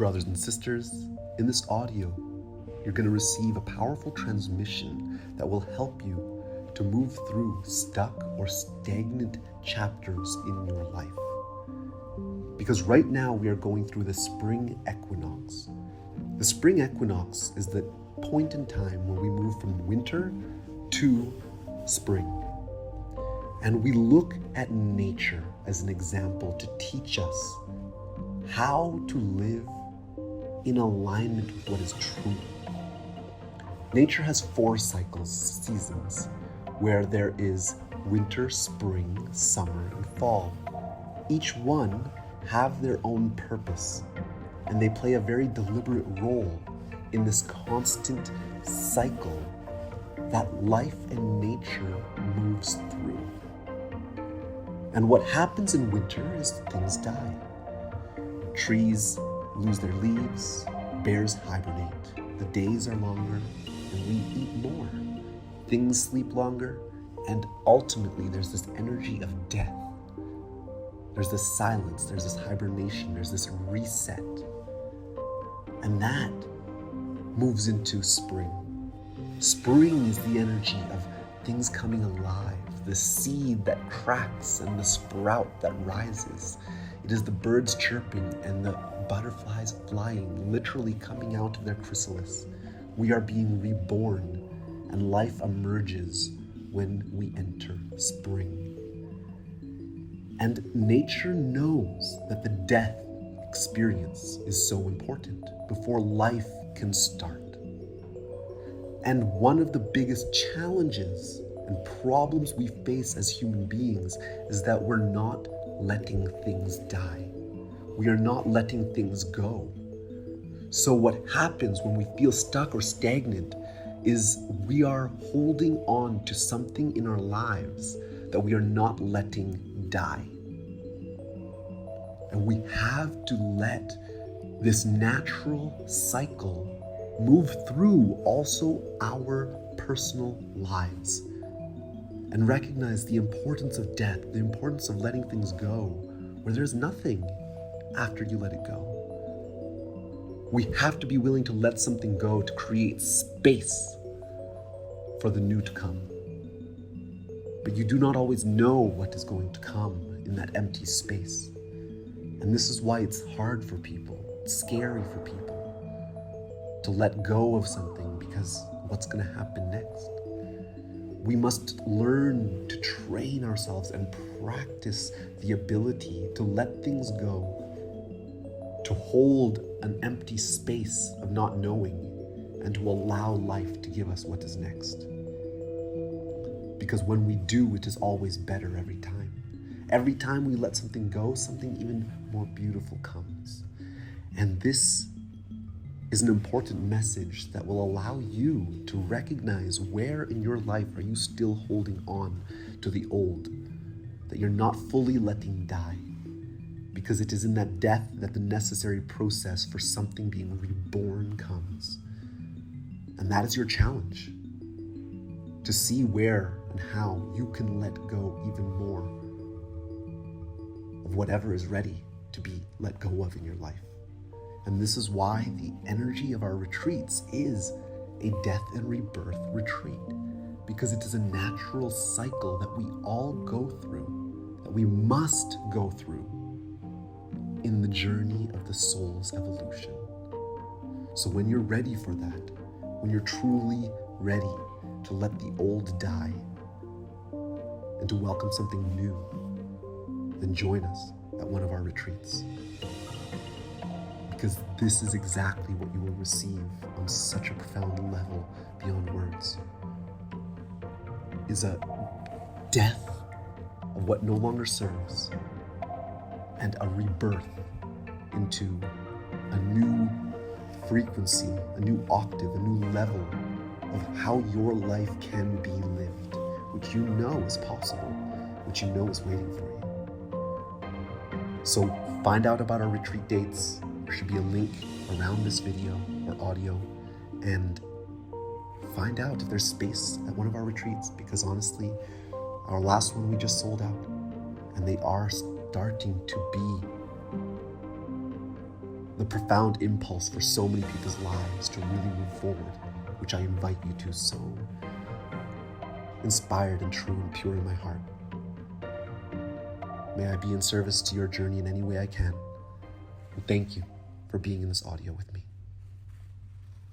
Brothers and sisters, in this audio, you're going to receive a powerful transmission that will help you to move through stuck or stagnant chapters in your life. Because right now we are going through the Spring Equinox. The Spring Equinox is the point in time where we move from winter to spring. And we look at nature as an example to teach us how to live in alignment with what is true. Nature has 4 seasons, where there is winter, spring, summer, and fall. Each one have their own purpose, and they play a very deliberate role in this constant cycle that life and nature moves through. And what happens in winter is things die. Trees lose their leaves, bears hibernate, the days are longer, and we eat more. Things sleep longer, and ultimately there's this energy of death. There's this silence, there's this hibernation, there's this reset. And that moves into spring. Spring is the energy of things coming alive, the seed that cracks and the sprout that rises. It is the birds chirping and the butterflies flying, literally coming out of their chrysalis. We are being reborn, and life emerges when we enter spring. And nature knows that the death experience is so important before life can start. And one of the biggest challenges and problems we face as human beings is that we're not letting things die. We are not letting things go. So what happens when we feel stuck or stagnant is we are holding on to something in our lives that we are not letting die. And we have to let this natural cycle move through also our personal lives and recognize the importance of death, the importance of letting things go, where there's nothing after you let it go. We have to be willing to let something go to create space for the new to come. But you do not always know what is going to come in that empty space. And this is why it's hard for people, it's scary for people to let go of something, because what's going to happen next? We must learn to train ourselves and practice the ability to let things go, to hold an empty space of not knowing, and to allow life to give us what is next. Because when we do, it is always better every time. Every time we let something go, something even more beautiful comes. And this is an important message that will allow you to recognize where in your life are you still holding on to the old, that you're not fully letting die. Because it is in that death that the necessary process for something being reborn comes. And that is your challenge, to see where and how you can let go even more of whatever is ready to be let go of in your life. And this is why the energy of our retreats is a death and rebirth retreat, because it is a natural cycle that we all go through, that we must go through in the journey of the soul's evolution. So when you're ready for that, when you're truly ready to let the old die and to welcome something new, then join us at one of our retreats. Because this is exactly what you will receive on such a profound level beyond words. Is a death of what no longer serves and a rebirth into a new frequency, a new octave, a new level of how your life can be lived, which you know is possible, which you know is waiting for you. So find out about our retreat dates. There should be a link around this video or audio, and find out if there's space at one of our retreats, because honestly, our last one we just sold out, and they are starting to be the profound impulse for so many people's lives to really move forward, which I invite you to so inspired and true and pure in my heart. May I be in service to your journey in any way I can. And thank you for being in this audio with me.